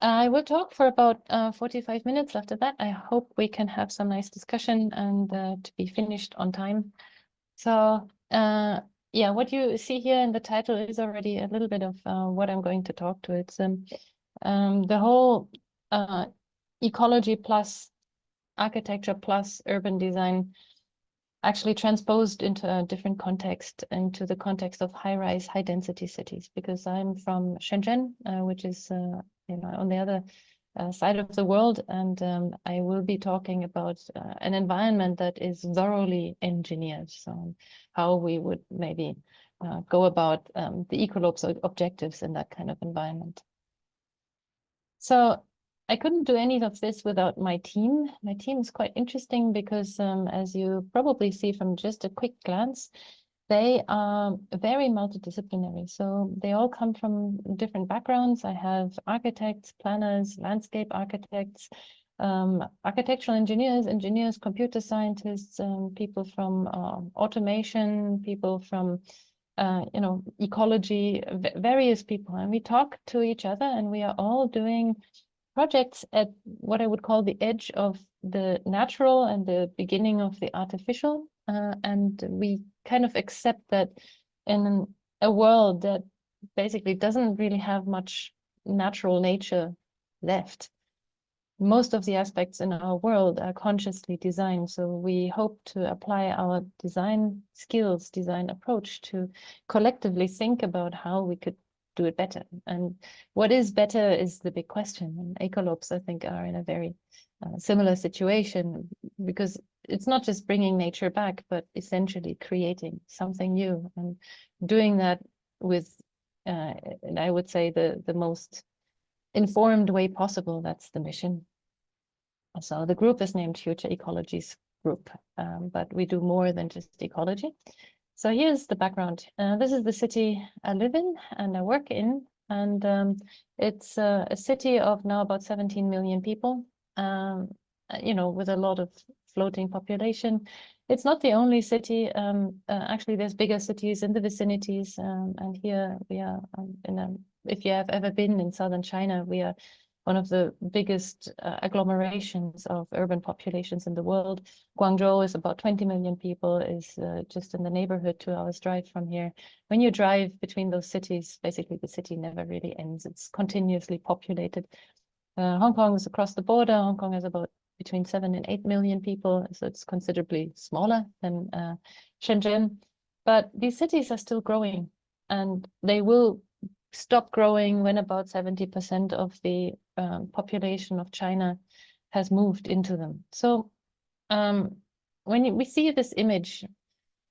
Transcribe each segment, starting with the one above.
I will talk for about 45 minutes. After that, I hope we can have some nice discussion and to be finished on time. So yeah, what you see here in the title is already a little bit of what I'm going to talk to. It's the whole ecology plus architecture plus urban design actually transposed into a different context, into the context of high-rise, high-density cities, because I'm from Shenzhen, which is on the other side of the world, and I will be talking about an environment that is thoroughly engineered. So how we would maybe go about the ECOLOPES objectives in that kind of environment. So I couldn't do any of this without my team. My team is quite interesting because, as you probably see from just a quick glance, they are very multidisciplinary. So they all come from different backgrounds. I have architects, planners, landscape architects, architectural engineers, computer scientists, people from automation, people from ecology, various people. And we talk to each other, and we are all doing projects at what I would call the edge of the natural and the beginning of the artificial. And we kind of accept that in a world that basically doesn't really have much natural nature left, most of the aspects in our world are consciously designed. So we hope to apply our design skills, design approach to collectively think about how we could do it better. And what is better is the big question. And ECOLOPES, I think, are in a very similar situation, because it's not just bringing nature back, but essentially creating something new and doing that with, and I would say, the most informed way possible. That's the mission. So the group is named Future Ecologies Group, but we do more than just ecology. So here's the background. This is the city I live in and I work in, and it's a city of now about 17 million people, with a lot of floating population. It's not the only city. Actually, there's bigger cities in the vicinities, and here we are if you have ever been in southern China, we are one of the biggest agglomerations of urban populations in the world. Guangzhou is about 20 million people, is just in the neighborhood, 2 hours drive from here. When you drive between those cities, basically the city never really ends. It's continuously populated. Hong Kong is across the border. Hong Kong has about between 7 and 8 million people, so it's considerably smaller than Shenzhen. But these cities are still growing, and they will stop growing when about 70% of the population of China has moved into them. So when we see this image,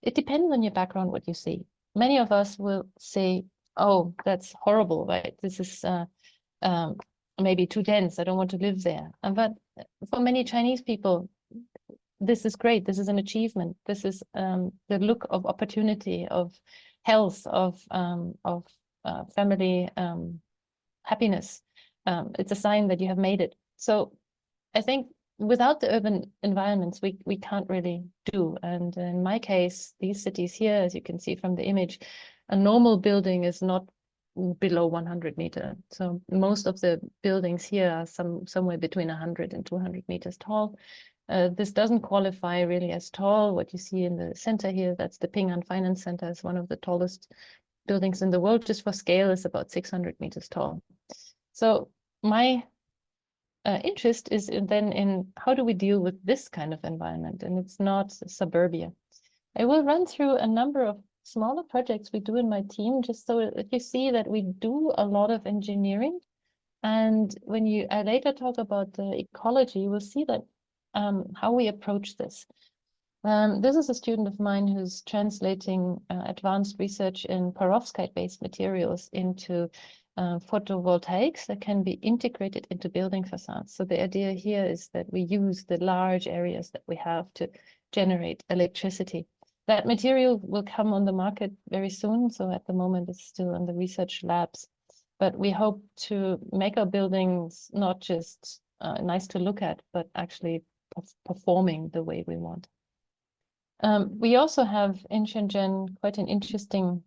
it depends on your background what you see. Many of us will say, oh, that's horrible, right? This is maybe too dense. I don't want to live there. But for many Chinese people, this is great. This is an achievement. This is the look of opportunity, of health, of family happiness. It's a sign that you have made it. So I think without the urban environments, we can't really do. And in my case, these cities here, as you can see from the image, a normal building is not below 100 meters. So most of the buildings here are somewhere between 100 and 200 meters tall. This doesn't qualify really as tall. What you see in the center here, that's the Ping An Finance Center, is one of the tallest buildings in the world. Just for scale, is about 600 meters tall. So my interest is then in how do we deal with this kind of environment, and it's not suburbia. I will run through a number of smaller projects we do in my team, just so that you see that we do a lot of engineering. And when I later talk about the ecology, you will see that how we approach this. This is a student of mine who's translating advanced research in perovskite-based materials into photovoltaics that can be integrated into building facades. So the idea here is that we use the large areas that we have to generate electricity. That material will come on the market very soon. So at the moment, it's still in the research labs. But we hope to make our buildings not just nice to look at, but actually performing the way we want. We also have in Shenzhen quite an interesting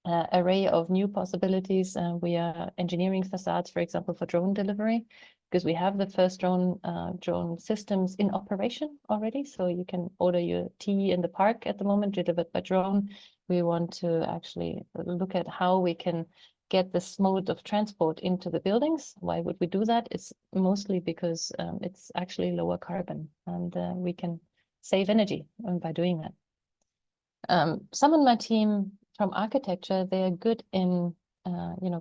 array of new possibilities. We are engineering facades, for example, for drone delivery, because we have the first drone systems in operation already. So you can order your tea in the park at the moment, delivered by drone. We want to actually look at how we can get this mode of transport into the buildings. Why would we do that? It's mostly because it's actually lower carbon, and we can save energy by doing that. Some in my team from architecture, they are good in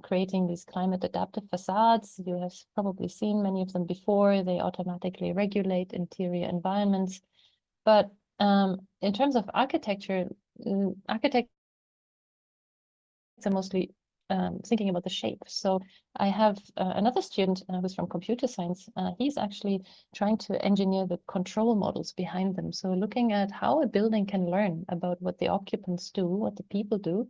creating these climate adaptive facades. You have probably seen many of them before. They automatically regulate interior environments. But in terms of architecture, architects are mostly thinking about the shape. So I have another student who's from computer science. He's actually trying to engineer the control models behind them. So looking at how a building can learn about what the occupants do, what the people do,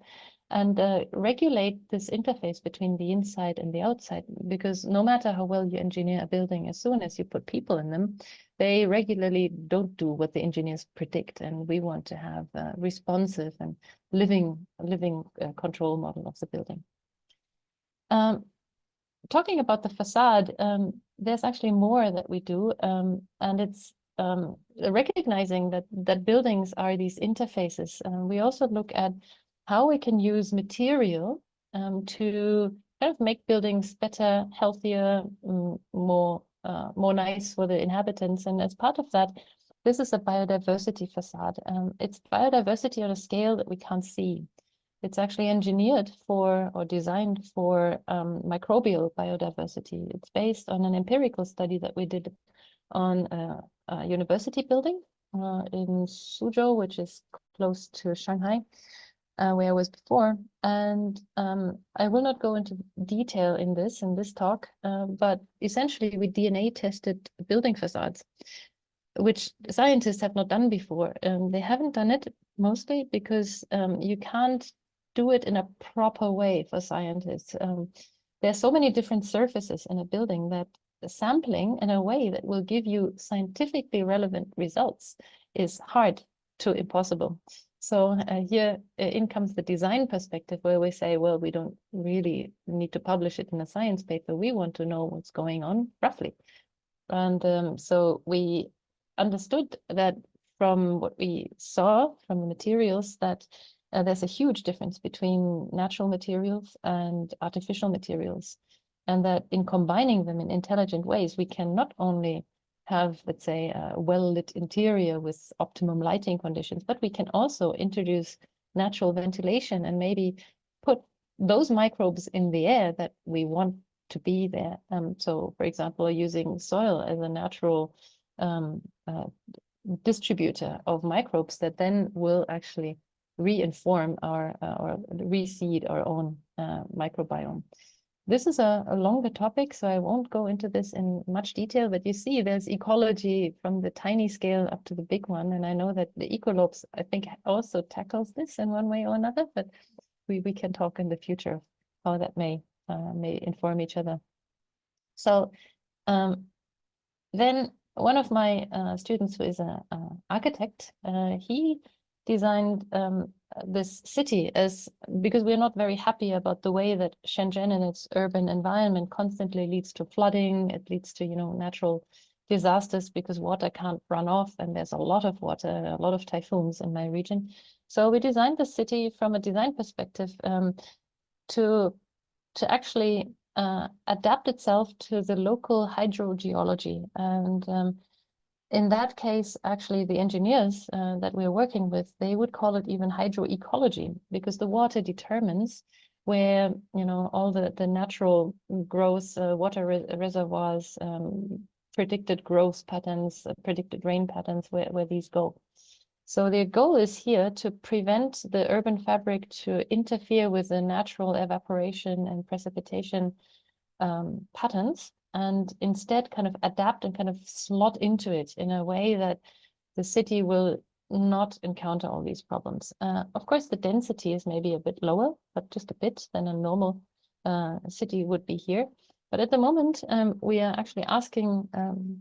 and regulate this interface between the inside and the outside. Because no matter how well you engineer a building, as soon as you put people in them, they regularly don't do what the engineers predict. And we want to have a responsive and living control model of the building. Talking about the facade, there's actually more that we do, and it's recognizing that buildings are these interfaces. We also look at how we can use material to kind of make buildings better, healthier, more nice for the inhabitants. And as part of that, this is a biodiversity facade. It's biodiversity on a scale that we can't see. It's actually engineered for or designed for microbial biodiversity. It's based on an empirical study that we did on a university building in Suzhou, which is close to Shanghai, where I was before. And I will not go into detail in this talk, but essentially we DNA tested building facades, which scientists have not done before. They haven't done it mostly because you can't do it in a proper way for scientists. There's so many different surfaces in a building that sampling in a way that will give you scientifically relevant results is hard to impossible. So here in comes the design perspective, where we say, well, we don't really need to publish it in a science paper. We want to know what's going on roughly. And so we understood that from what we saw from the materials that there's a huge difference between natural materials and artificial materials, and that in combining them in intelligent ways, we can not only have, let's say, a well-lit interior with optimum lighting conditions, but we can also introduce natural ventilation and maybe put those microbes in the air that we want to be there. So, for example, using soil as a natural distributor of microbes that then will actually reinform our or reseed our own microbiome. This is a longer topic, so I won't go into this in much detail, but you see there's ecology from the tiny scale up to the big one. And I know that the ECOLOPES, I think, also tackles this in one way or another, but we can talk in the future how that may inform each other. So then one of my students who is an architect, he designed this city because we're not very happy about the way that Shenzhen and its urban environment constantly leads to flooding. It leads to, natural disasters because water can't run off, and there's a lot of water, a lot of typhoons in my region. So we designed the city from a design perspective to actually adapt itself to the local hydrogeology. And in that case, actually, the engineers that we're working with, they would call it even hydroecology, because the water determines where, all the natural growth, water reservoirs, predicted growth patterns, predicted rain patterns, where these go. So the goal is here to prevent the urban fabric to interfere with the natural evaporation and precipitation patterns, and instead kind of adapt and kind of slot into it in a way that the city will not encounter all these problems. Of course, the density is maybe a bit lower, but just a bit than a normal city would be here. But at the moment, we are actually asking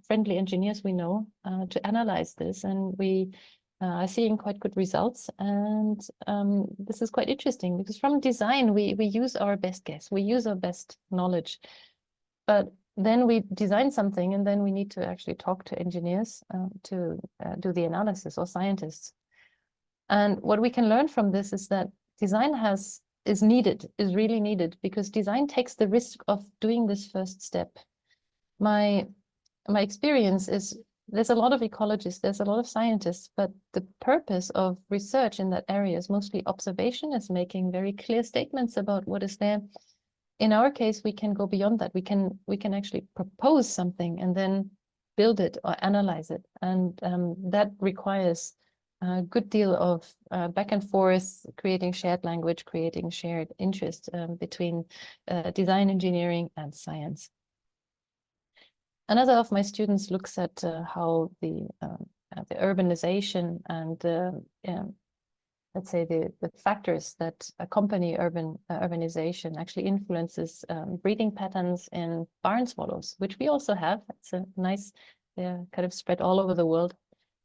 friendly engineers we know to analyze this, and we are seeing quite good results. And this is quite interesting because from design, we use our best guess, we use our best knowledge. But then we design something and then we need to actually talk to engineers to do the analysis, or scientists. And what we can learn from this is that design is really needed, because design takes the risk of doing this first step. My experience is there's a lot of ecologists, there's a lot of scientists, but the purpose of research in that area is mostly observation, is making very clear statements about what is there. In our case, we can go beyond that. We can actually propose something and then build it or analyze it. And that requires a good deal of back and forth, creating shared language, creating shared interest between design engineering and science. Another of my students looks at how the urbanization and let's say the factors that accompany urbanization actually influences breeding patterns in barn swallows, which we also have. It's a nice, they're kind of spread all over the world.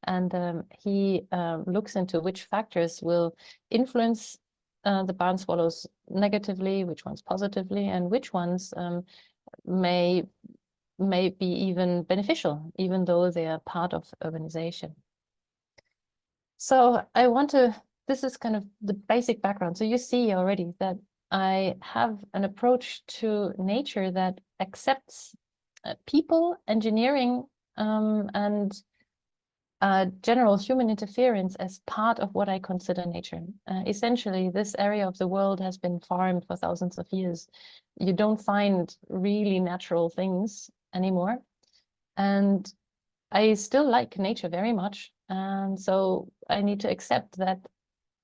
And he looks into which factors will influence the barn swallows negatively, which ones positively, and which ones may be even beneficial, even though they are part of urbanization. So I want to, this is kind of the basic background. So you see already that I have an approach to nature that accepts people, engineering, and general human interference as part of what I consider nature. Essentially, this area of the world has been farmed for thousands of years. You don't find really natural things anymore. And I still like nature very much. And so I need to accept that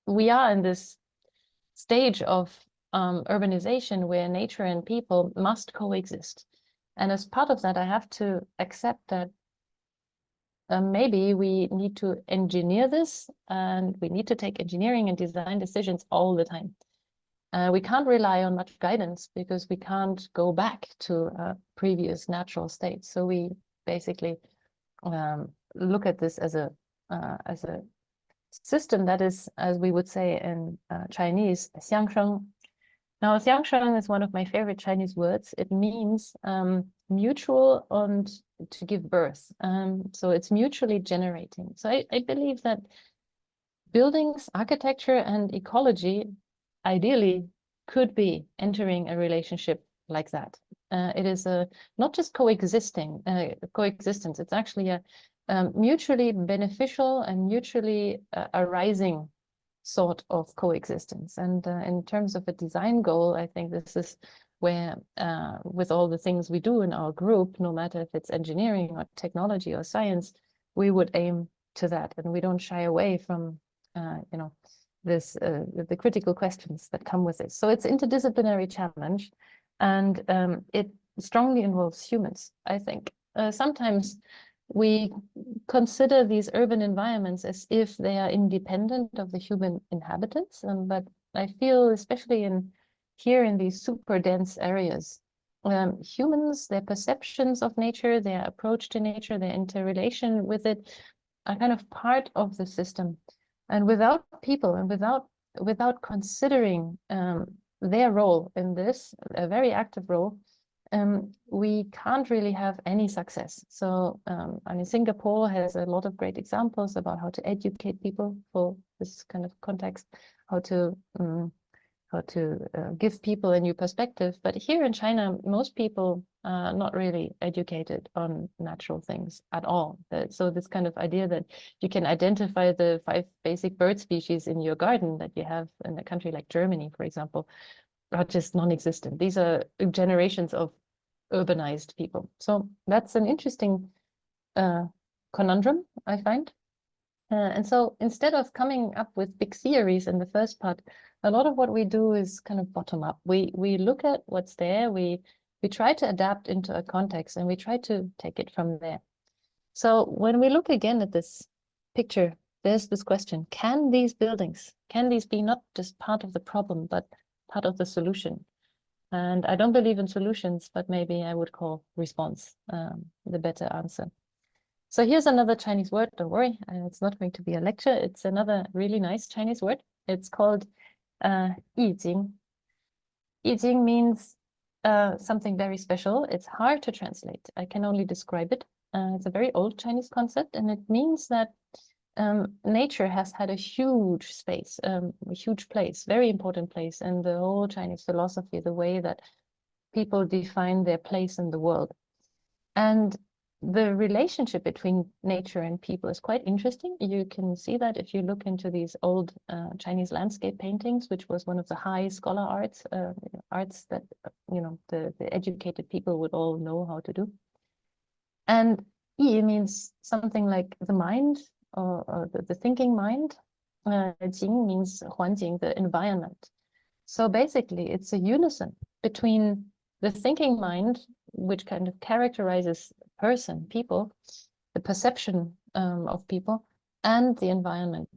we are in this stage of urbanization where nature and people must coexist. And as part of that, I have to accept that maybe we need to engineer this, and we need to take engineering and design decisions all the time. We can't rely on much guidance because we can't go back to previous natural states. So we basically look at this as a system that is, as we would say in Chinese, xiangsheng. Now, xiangsheng is one of my favorite Chinese words. It means mutual and to give birth. So it's mutually generating. So I believe that buildings, architecture, and ecology ideally could be entering a relationship like that. It is not just coexistence. It's actually a mutually beneficial and mutually arising sort of coexistence. And in terms of a design goal, I think this is where, with all the things we do in our group, no matter if it's engineering or technology or science, we would aim to that, and we don't shy away from, you know, this the critical questions that come with it. So it's interdisciplinary challenge, and it strongly involves humans, I think. Sometimes we consider these urban environments as if they are independent of the human inhabitants, but I feel, especially here in these super dense areas, humans, their perceptions of nature, their approach to nature, their interrelation with it are kind of part of the system. And without people and without considering their role in this, a very active role, we can't really have any success. So, I mean, Singapore has a lot of great examples about how to educate people for this kind of context, how to give people a new perspective. But here in China, most people are not really educated on natural things at all. So this kind of idea that you can identify the 5 basic bird species in your garden that you have in a country like Germany, for example, are just non-existent. These are generations of urbanized people. So that's an interesting conundrum, I find. And so instead of coming up with big theories in the first part, a lot of what we do is kind of bottom up. We look at what's there, we try to adapt into a context, and we try to take it from there. So when we look again at this picture, there's this question: can these buildings, can these be not just part of the problem, but part of the solution? And I don't believe in solutions, but maybe I would call response the better answer. So here's another Chinese word. Don't worry, it's not going to be a lecture. It's another really nice Chinese word. It's called Yijing. Yijing means something very special. It's hard to translate. I can only describe it. It's a very old Chinese concept, and it means that nature has had a huge space, a huge place, very important place in the whole Chinese philosophy, the way that people define their place in the world. And the relationship between nature and people is quite interesting. You can see that if you look into these old Chinese landscape paintings, which was one of the high scholar arts, arts that the educated people would all know how to do. And Yi means something like the mind or the thinking mind. Jing means 环境, the environment. So basically, it's a unison between the thinking mind, which kind of characterizes person, people, the perception of people, and the environment.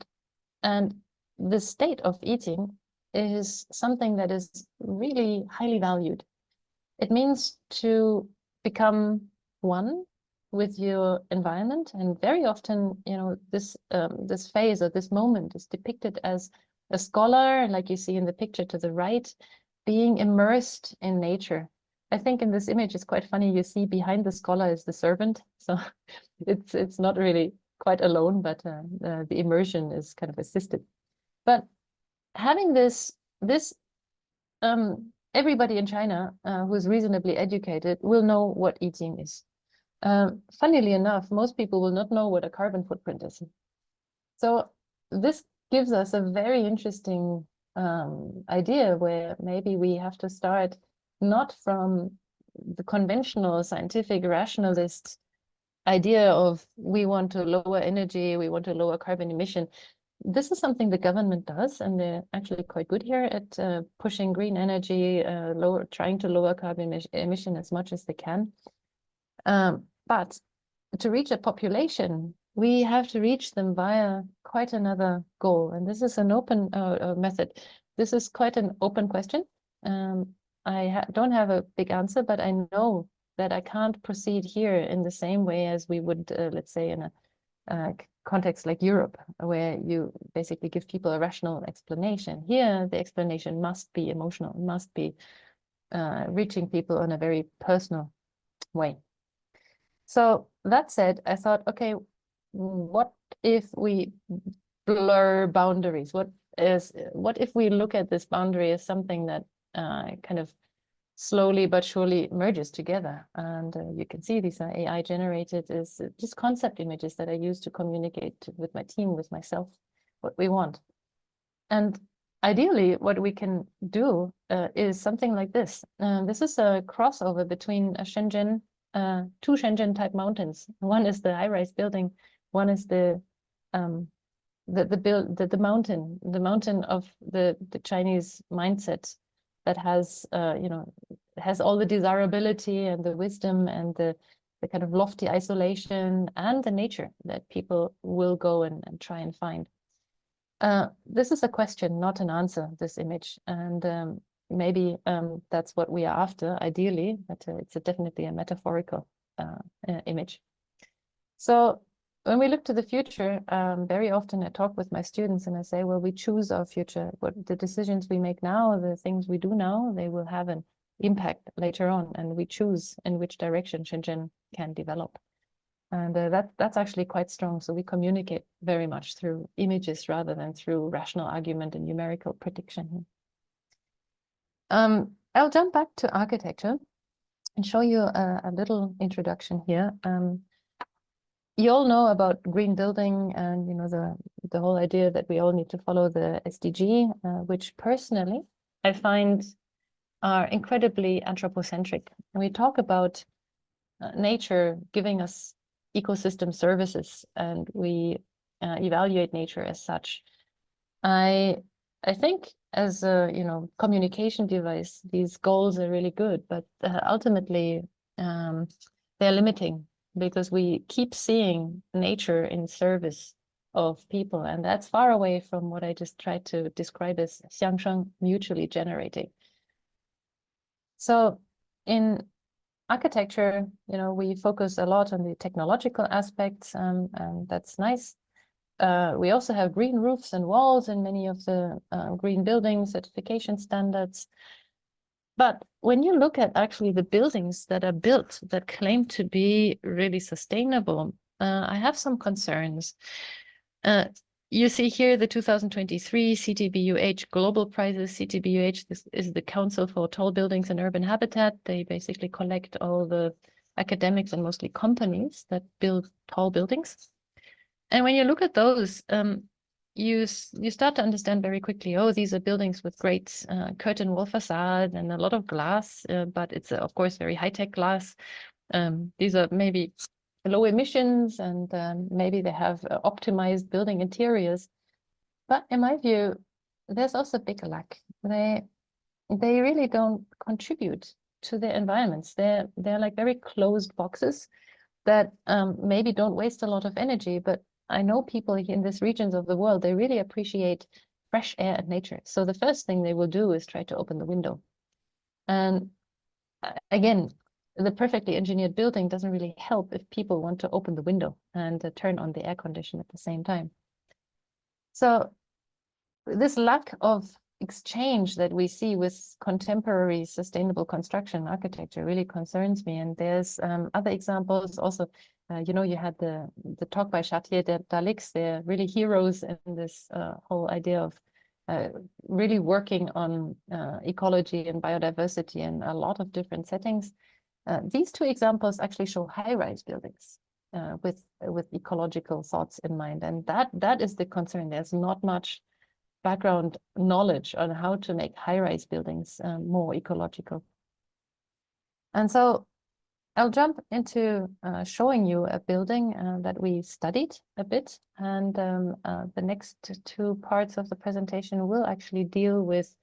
And the state of eating is something that is really highly valued. It means to become one with your environment, and very often, this this phase or this moment is depicted as a scholar, like you see in the picture to the right, being immersed in nature. I think in this image it's quite funny. You see behind the scholar is the servant, so it's not really quite alone, but the immersion is kind of assisted. But having this everybody in China who's reasonably educated will know what eating is. Funnily enough, most people will not know what a carbon footprint is. So this gives us a very interesting idea where maybe we have to start not from the conventional scientific rationalist idea of we want to lower energy, we want to lower carbon emission. This is something the government does, and they're actually quite good here at pushing green energy, trying to lower carbon emission as much as they can. But to reach a population, we have to reach them via quite another goal. And this is an open method. This is quite an open question. I don't have a big answer, but I know that I can't proceed here in the same way as we would, let's say, in a context like Europe, where you basically give people a rational explanation. Here, the explanation must be emotional, must be reaching people in a very personal way. So that said, I thought, okay, what if we blur boundaries? What if we look at this boundary as something that kind of slowly but surely merges together? And you can see these are AI generated, is just concept images that I use to communicate with my team, with myself, what we want. And ideally, what we can do is something like this. This is a crossover between a Shenzhen, two Shenzhen type mountains. One is the high-rise building, one is the mountain of the Chinese mindset that has has all the desirability and the wisdom and the kind of lofty isolation and the nature that people will go and try and find. This is a question, not an answer, this image. And maybe that's what we are after, ideally, but it's definitely a metaphorical image. So when we look to the future, very often I talk with my students and I say, well, we choose our future. What the decisions we make now, the things we do now, they will have an impact later on, and we choose in which direction Shenzhen can develop. And that's actually quite strong. So we communicate very much through images rather than through rational argument and numerical prediction. I'll jump back to architecture and show you a little introduction here. You all know about green building and the whole idea that we all need to follow the SDG, which personally I find are incredibly anthropocentric. And we talk about nature giving us ecosystem services, and we evaluate nature as such. I think as a communication device, these goals are really good, but ultimately they're limiting, because we keep seeing nature in service of people, and that's far away from what I just tried to describe as xiangsheng, mutually generating. So in architecture, you know, we focus a lot on the technological aspects, and that's nice. We also have green roofs and walls in many of the green building certification standards. But when you look at actually the buildings that are built that claim to be really sustainable, I have some concerns. You see here the 2023 CTBUH Global Prizes. CTBUH, this is the Council for Tall Buildings and Urban Habitat. They basically collect all the academics and mostly companies that build tall buildings. And when you look at those, you start to understand very quickly, oh, these are buildings with great curtain wall facade and a lot of glass, but it's, of course, very high-tech glass. These are maybe low emissions, and maybe they have optimized building interiors. But in my view, there's also a big lack. They really don't contribute to their environments. They're like very closed boxes that maybe don't waste a lot of energy. But I know people in these regions of the world, they really appreciate fresh air and nature. So the first thing they will do is try to open the window. And again, the perfectly engineered building doesn't really help if people want to open the window and turn on the air condition at the same time. So this lack of exchange that we see with contemporary sustainable construction architecture really concerns me. And there's other examples also. You know, you had the talk by Chartier Dalix. They're really heroes in this whole idea of really working on ecology and biodiversity in a lot of different settings. These two examples actually show high-rise buildings with ecological thoughts in mind, and that is the concern. There's not much background knowledge on how to make high-rise buildings more ecological. And so I'll jump into showing you a building that we studied a bit, and the next two parts of the presentation will actually deal with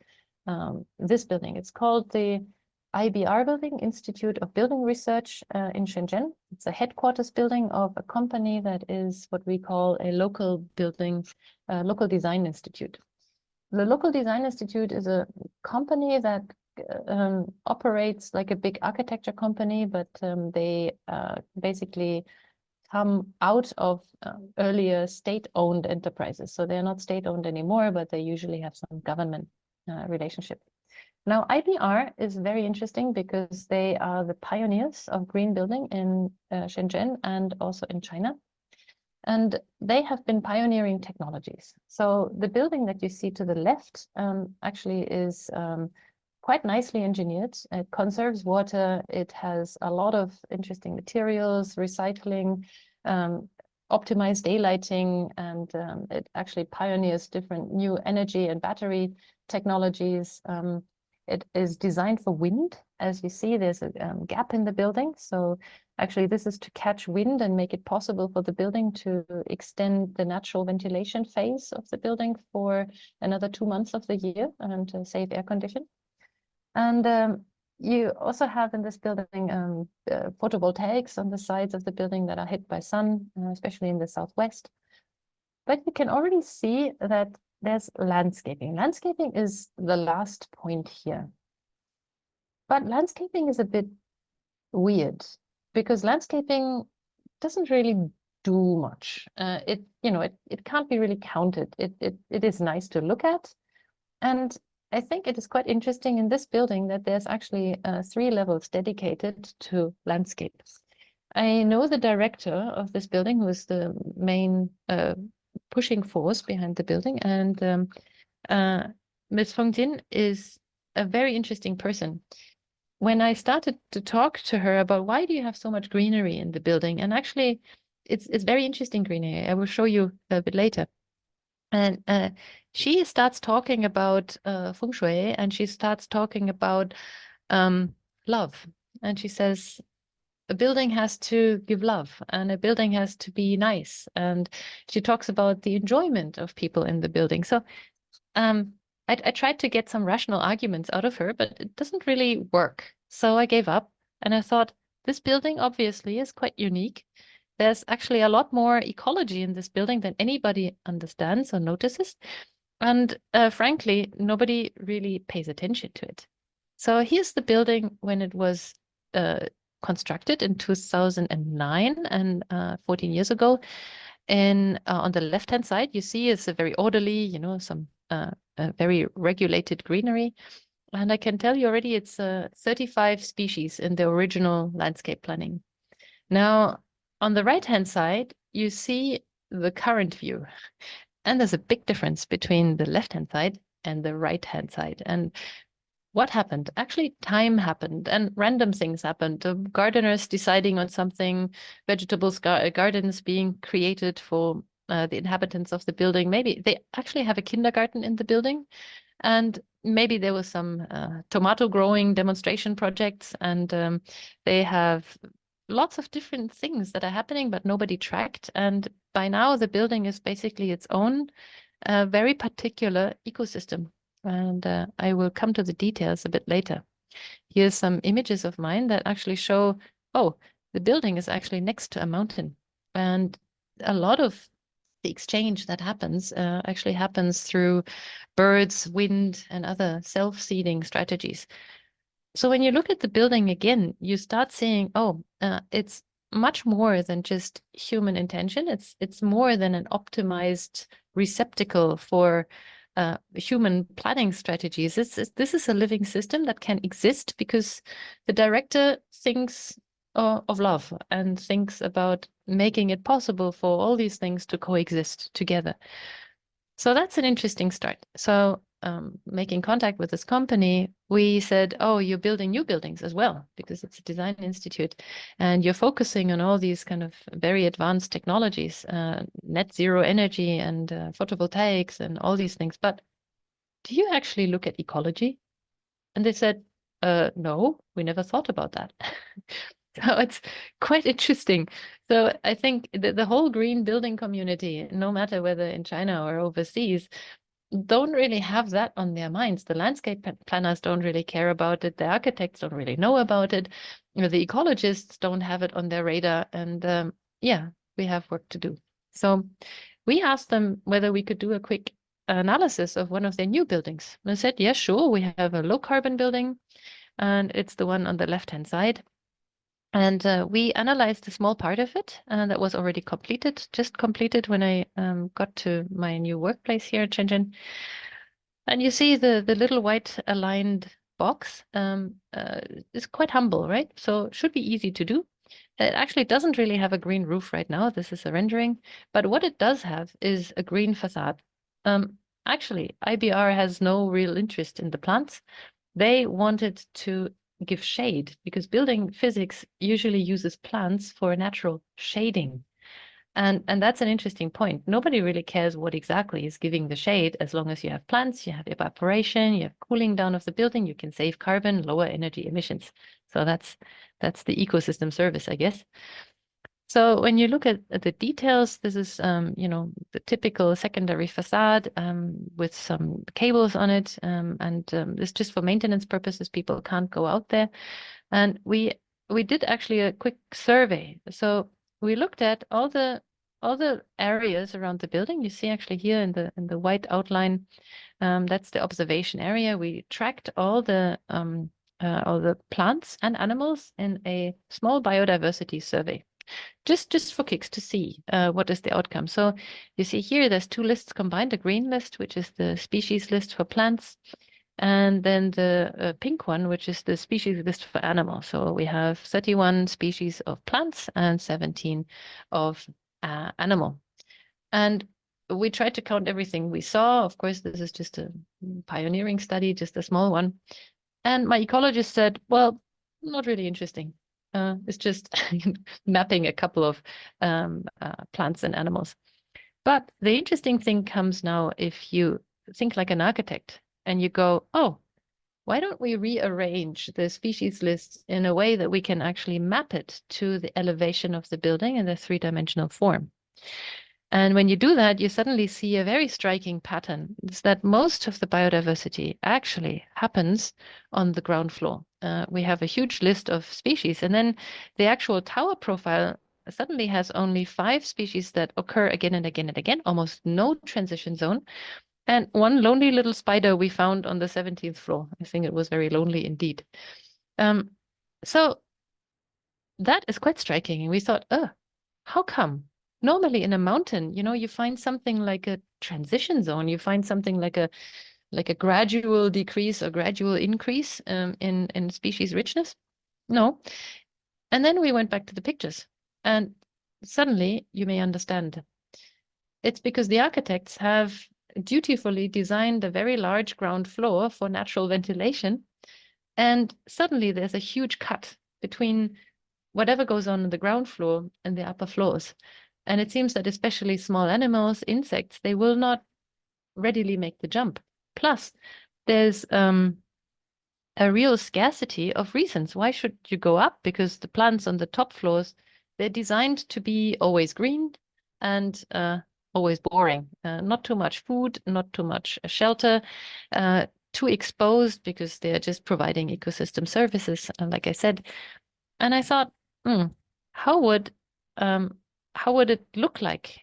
this building. It's called the IBR building, Institute of Building Research in Shenzhen. It's a headquarters building of a company that is what we call a local design institute. The local design institute is a company that operates like a big architecture company, but they basically come out of earlier state-owned enterprises. So they're not state-owned anymore, but they usually have some government relationship. Now, IBR is very interesting because they are the pioneers of green building in Shenzhen and also in China. And they have been pioneering technologies. So the building that you see to the left actually is quite nicely engineered. It conserves water. It has a lot of interesting materials, recycling, optimized daylighting, and it actually pioneers different new energy and battery technologies. It is designed for wind. As you see, there's a gap in the building. So actually, this is to catch wind and make it possible for the building to extend the natural ventilation phase of the building for another 2 months of the year and to save air condition. And you also have in this building photovoltaics on the sides of the building that are hit by sun, especially in the southwest. But you can already see that there's landscaping. Landscaping is the last point here. But landscaping is a bit weird because landscaping doesn't really do much. It can't be really counted. It is nice to look at. And I think it is quite interesting in this building that there's actually 3 levels dedicated to landscape. I know the director of this building, who is the main pushing force behind the building, and Ms. Feng Jin is a very interesting person. When I started to talk to her about why do you have so much greenery in the building, and actually it's very interesting greenery. I will show you a bit later. And she starts talking about feng shui, and she starts talking about love. And she says, a building has to give love, and a building has to be nice. And she talks about the enjoyment of people in the building. So I tried to get some rational arguments out of her, but it doesn't really work. So I gave up, and I thought, this building obviously is quite unique. There's actually a lot more ecology in this building than anybody understands or notices. And frankly, nobody really pays attention to it. So here's the building when it was constructed in 2009 and 14 years ago. And on the left-hand side, you see it's a very orderly, some very regulated greenery. And I can tell you already it's 35 species in the original landscape planning. Now, on the right-hand side, you see the current view. And there's a big difference between the left-hand side and the right-hand side. And what happened? Actually, time happened and random things happened. The gardeners deciding on something, vegetables gardens being created for the inhabitants of the building. Maybe they actually have a kindergarten in the building. And maybe there was some tomato growing demonstration projects, and they have lots of different things that are happening, but nobody tracked. And by now, the building is basically its own very particular ecosystem. And I will come to the details a bit later. Here's some images of mine that actually show, oh, the building is actually next to a mountain. And a lot of the exchange that happens actually happens through birds, wind, and other self-seeding strategies. So when you look at the building again, you start seeing, oh, it's much more than just human intention. It's more than an optimized receptacle for human planning strategies. This is a living system that can exist because the director thinks of love and thinks about making it possible for all these things to coexist together. So that's an interesting start. So making contact with this company, we said, oh, you're building new buildings as well, because it's a design institute, and you're focusing on all these kind of very advanced technologies, net zero energy and photovoltaics and all these things. But do you actually look at ecology? And they said, no, we never thought about that. So it's quite interesting. So I think the whole green building community, no matter whether in China or overseas, don't really have that on their minds. The landscape planners don't really care about it. The architects don't really know about it. The ecologists don't have it on their radar. And yeah, we have work to do. So we asked them whether we could do a quick analysis of one of their new buildings. And I said, yes, sure. We have a low carbon building, and it's the one on the left-hand side. And we analyzed a small part of it that was already completed, just completed when I got to my new workplace here in Shenzhen. And you see the little white aligned box is quite humble, right? So it should be easy to do. It actually doesn't really have a green roof right now. This is a rendering. But what it does have is a green facade. Actually, IBR has no real interest in the plants. They wanted to give shade because building physics usually uses plants for natural shading. And that's an interesting point. Nobody really cares what exactly is giving the shade as long as you have plants, you have evaporation, you have cooling down of the building, you can save carbon, lower energy emissions. So that's the ecosystem service, I guess. So when you look at the details, this is, the typical secondary facade with some cables on it. And it's just for maintenance purposes. People can't go out there. And we did actually a quick survey. So we looked at all the areas around the building. You see actually here in the white outline, that's the observation area. We tracked all the plants and animals in a small biodiversity survey. Just for kicks to see what is the outcome. So you see here, there's two lists combined, a green list, which is the species list for plants, and then the pink one, which is the species list for animals. So we have 31 species of plants and 17 of animal. And we tried to count everything we saw. Of course, this is just a pioneering study, just a small one. And my ecologist said, well, not really interesting. It's just mapping a couple of plants and animals. But the interesting thing comes now if you think like an architect and you go, oh, why don't we rearrange the species list in a way that we can actually map it to the elevation of the building in a three-dimensional form? And when you do that, you suddenly see a very striking pattern. It's that most of the biodiversity actually happens on the ground floor. We have a huge list of species, and then the actual tower profile suddenly has only 5 species that occur again and again and again, almost no transition zone, and one lonely little spider we found on the 17th floor. I think it was very lonely indeed. So that is quite striking. And we thought, oh, how come? Normally in a mountain, you find something like a transition zone. You find something like a gradual decrease or gradual increase in species richness. No. And then we went back to the pictures, and suddenly you may understand. It's because the architects have dutifully designed a very large ground floor for natural ventilation, and suddenly there's a huge cut between whatever goes on the ground floor and the upper floors. And it seems that especially small animals, insects, they will not readily make the jump. Plus, there's a real scarcity of reasons. Why should you go up? Because the plants on the top floors, they're designed to be always green and always boring. Not too much food, not too much shelter, too exposed because they're just providing ecosystem services, like I said. And I thought, how would it look like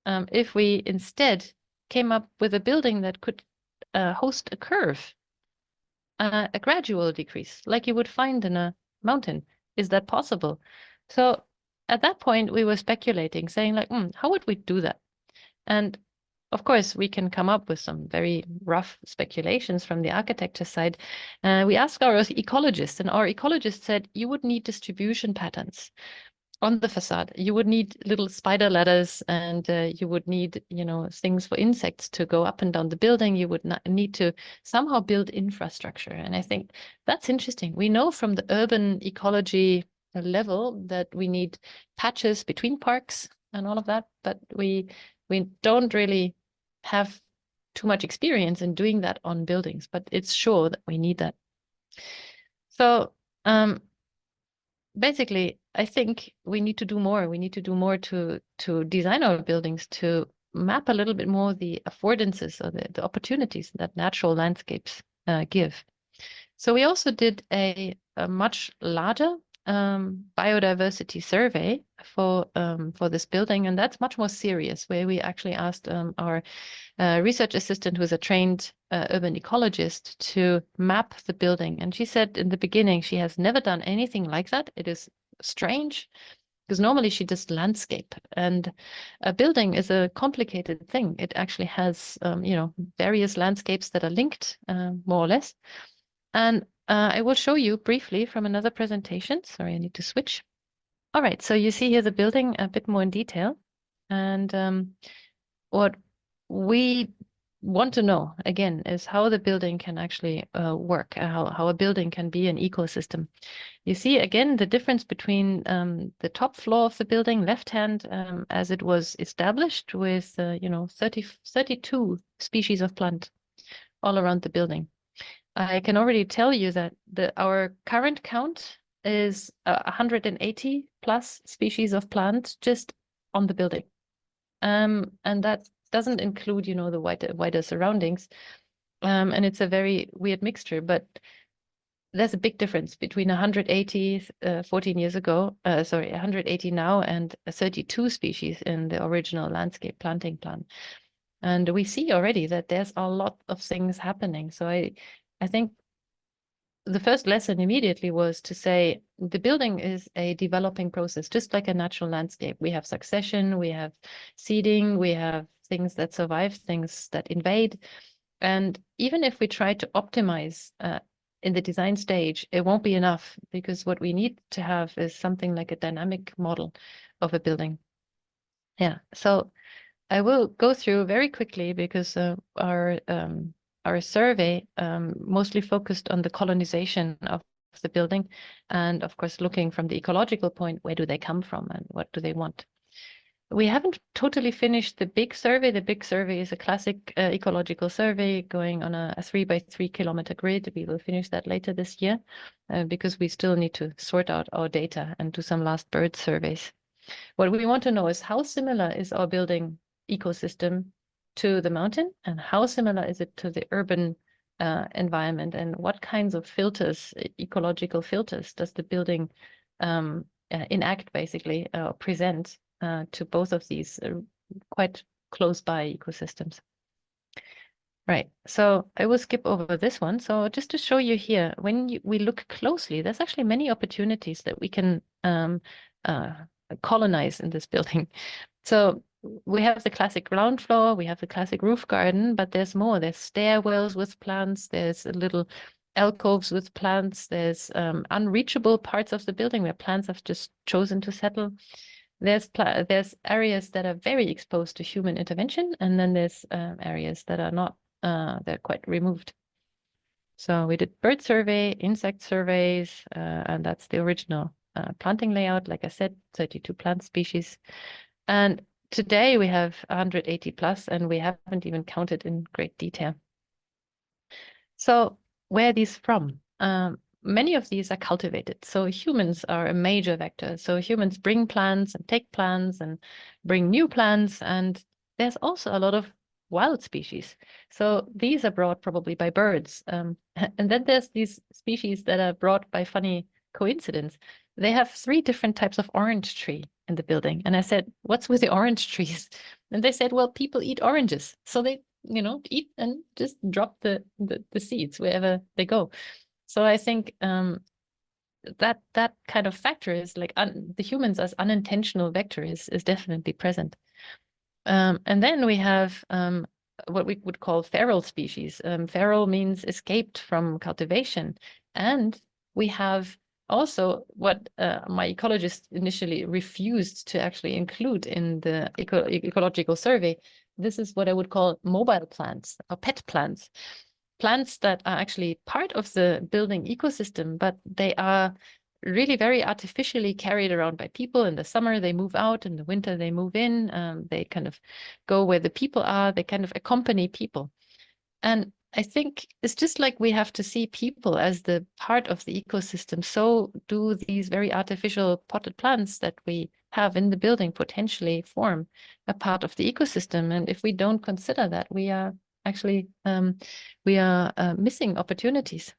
if we instead came up with a building that could host a curve, a gradual decrease, like you would find in a mountain? Is that possible? So at that point, we were speculating, saying like, how would we do that? And of course, we can come up with some very rough speculations from the architecture side. We asked our ecologists, and our ecologist said you would need distribution patterns on the facade. You would need little spider ladders, and you would need, things for insects to go up and down the building. You would need to somehow build infrastructure. And I think that's interesting. We know from the urban ecology level that we need patches between parks and all of that, but we don't really have too much experience in doing that on buildings, but it's sure that we need that. So basically, I think we need to do more. We need to do more to design our buildings to map a little bit more the affordances or the opportunities that natural landscapes give. So we also did a much larger biodiversity survey for this building, and that's much more serious, where we actually asked our research assistant, who is a trained urban ecologist, to map the building. And she said in the beginning she has never done anything like that. It is strange because normally she does landscape, and a building is a complicated thing. It actually has various landscapes that are linked, more or less. And I will show you briefly from another presentation. Sorry, I need to switch. All right, so you see here the building a bit more in detail. And what we want to know, again, is how the building can actually work, how a building can be an ecosystem. You see, again, the difference between the top floor of the building, left hand, as it was established with, 32 species of plant all around the building. I can already tell you that our current count is 180 plus species of plant just on the building. And that doesn't include, the wider surroundings. And it's a very weird mixture, but there's a big difference between 180 14 years ago, 180 now, and 32 species in the original landscape planting plan. And we see already that there's a lot of things happening. So I think the first lesson immediately was to say the building is a developing process, just like a natural landscape. We have succession, we have seeding, we have things that survive, things that invade. And even if we try to optimize in the design stage, it won't be enough, because what we need to have is something like a dynamic model of a building. Yeah, so I will go through very quickly, because our survey mostly focused on the colonization of the building, and of course looking from the ecological point, where do they come from and what do they want? We haven't totally finished the big survey. The big survey is a classic ecological survey going on a 3 by 3 kilometer grid. We will finish that later this year because we still need to sort out our data and do some last bird surveys. What we want to know is how similar is our building ecosystem to the mountain, and how similar is it to the urban environment, and what kinds of filters, ecological filters, does the building enact, basically, present to both of these quite close by ecosystems. Right. So I will skip over this one. So just to show you here, when we look closely, there's actually many opportunities that we can uh, colonize in this building. So we have the classic ground floor, we have the classic roof garden, but there's more. There's stairwells with plants, there's little alcoves with plants, there's unreachable parts of the building where plants have just chosen to settle. There's areas that are very exposed to human intervention, and then there's areas that are not, they're quite removed. So we did bird survey, insect surveys, and that's the original planting layout. Like I said, 32 plant species. And today we have 180 plus, and we haven't even counted in great detail. So where are these from? Many of these are cultivated. So humans are a major vector. So humans bring plants and take plants and bring new plants. And there's also a lot of wild species. So these are brought probably by birds. And then there's these species that are brought by funny coincidence. They have 3 different types of orange tree in the building. And I said, what's with the orange trees? And they said, well, people eat oranges. So they eat and just drop the seeds wherever they go. So I think that kind of factor is like the humans as unintentional vector is definitely present. And then we have what we would call feral species. Feral means escaped from cultivation. And we have also what my ecologist initially refused to actually include in the ecological survey. This is what I would call mobile plants or pet plants. Plants that are actually part of the building ecosystem, but they are really very artificially carried around by people. In the summer, they move out. In the winter, they move in. They kind of go where the people are. They kind of accompany people. And I think it's just like we have to see people as the part of the ecosystem. So do these very artificial potted plants that we have in the building potentially form a part of the ecosystem. And if we don't consider that, we are actually missing opportunities.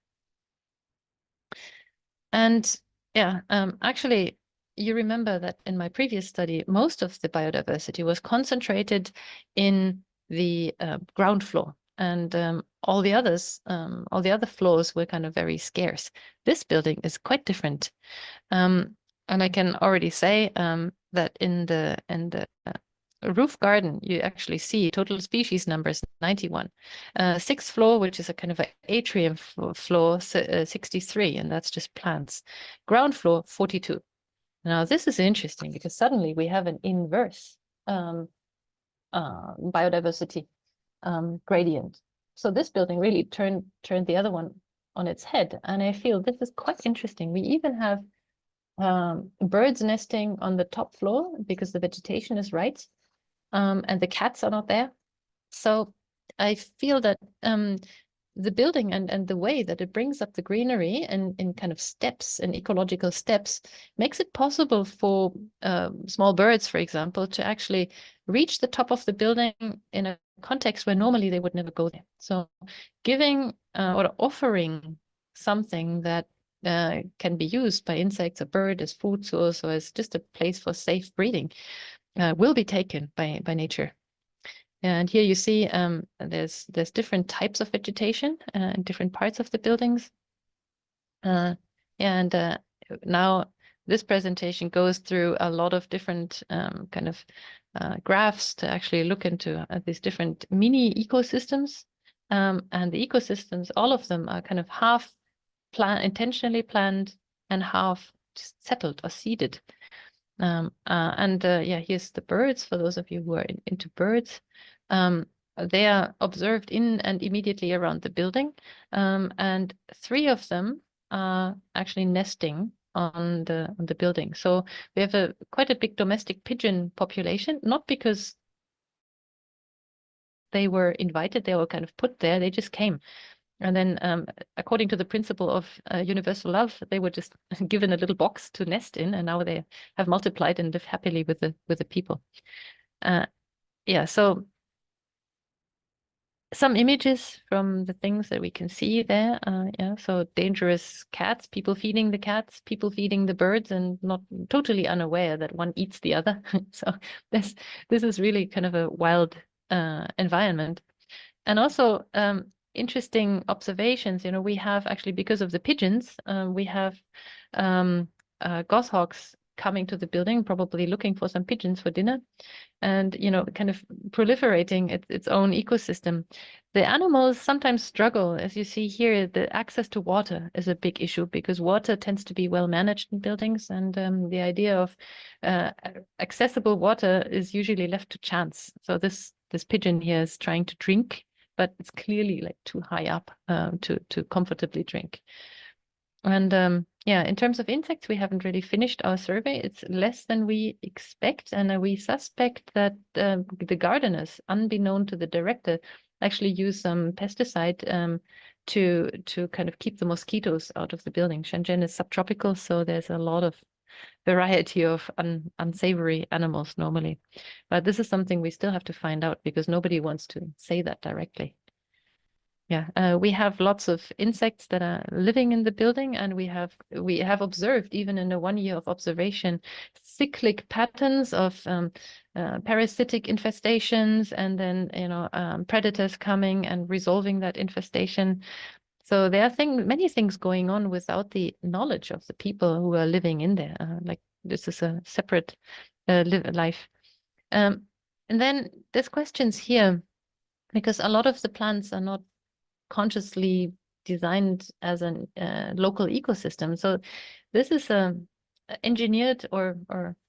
And yeah, actually, you remember that in my previous study, most of the biodiversity was concentrated in the ground floor, and all the other floors were kind of very scarce. This building is quite different, and I can already say that in the roof garden, you actually see total species numbers 91. 6th floor, which is a kind of an atrium floor, 63, and that's just plants. Ground floor, 42. Now, this is interesting because suddenly we have an inverse biodiversity gradient. So this building really turned the other one on its head. And I feel this is quite interesting. We even have birds nesting on the top floor because the vegetation is right. And the cats are not there. So I feel that the building and the way that it brings up the greenery and in kind of steps and ecological steps makes it possible for small birds, for example, to actually reach the top of the building in a context where normally they would never go there. So giving or offering something that can be used by insects or bird as food source or as just a place for safe breeding will be taken by nature. And here you see there's different types of vegetation in different parts of the buildings. And now this presentation goes through a lot of different kind of graphs to actually look into these different mini ecosystems. And the ecosystems, all of them are kind of half intentionally planned and half just settled or seeded. Yeah, here's the birds for those of you who are into birds. They are observed in and immediately around the building, and 3 of them are actually nesting on the building. So we have quite a big domestic pigeon population, not because they were invited, they were kind of put there, they just came. And then, according to the principle of universal love, they were just given a little box to nest in, and now they have multiplied and live happily with the people. Yeah, so some images from the things that we can see there. Yeah, so dangerous cats, people feeding the cats, people feeding the birds, and not totally unaware that one eats the other. So this is really kind of a wild environment. And also interesting observations. You know, we have actually, because of the pigeons, we have goshawks coming to the building, probably looking for some pigeons for dinner, and you know, kind of proliferating its own ecosystem. The animals sometimes struggle, as you see here. The access to water is a big issue because water tends to be well managed in buildings, and the idea of accessible water is usually left to chance. So this pigeon here is trying to drink, but it's clearly like too high up to comfortably drink. And yeah, in terms of insects, we haven't really finished our survey. It's less than we expect, and we suspect that the gardeners, unbeknown to the director, actually use some pesticide to kind of keep the mosquitoes out of the building. Shenzhen is subtropical, so there's a lot of variety of unsavory animals normally. But this is something we still have to find out because nobody wants to say that directly. Yeah, we have lots of insects that are living in the building, and we have observed, even in the 1 year of observation, cyclic patterns of parasitic infestations, and then predators coming and resolving that infestation. So there are many things going on without the knowledge of the people who are living in there. Like this is a separate life. And then there's questions here because a lot of the plants are not consciously designed as a local ecosystem. So this is a engineered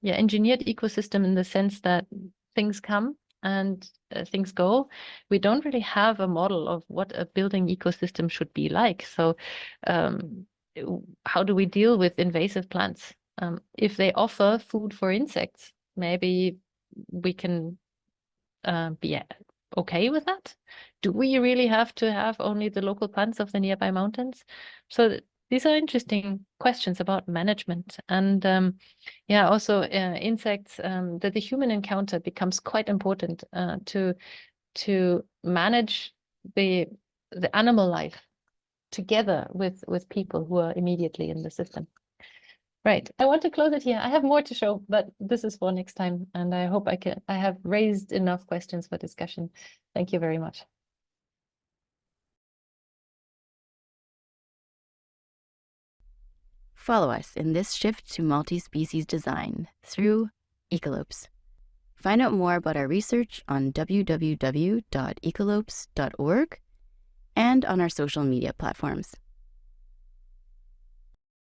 engineered ecosystem in the sense that things come and things go. We don't really have a model of what a building ecosystem should be like. So how do we deal with invasive plants? If they offer food for insects, maybe we can be okay with that? Do we really have to have only the local plants of the nearby mountains? So these are interesting questions about management. And yeah, also insects, that the human encounter becomes quite important to manage the animal life together with people who are immediately in the system. Right. I want to close it here. I have more to show, but this is for next time. And I hope I have raised enough questions for discussion. Thank you very much. Follow us in this shift to multi-species design through ECOLOPES. Find out more about our research on www.ecolopes.org and on our social media platforms.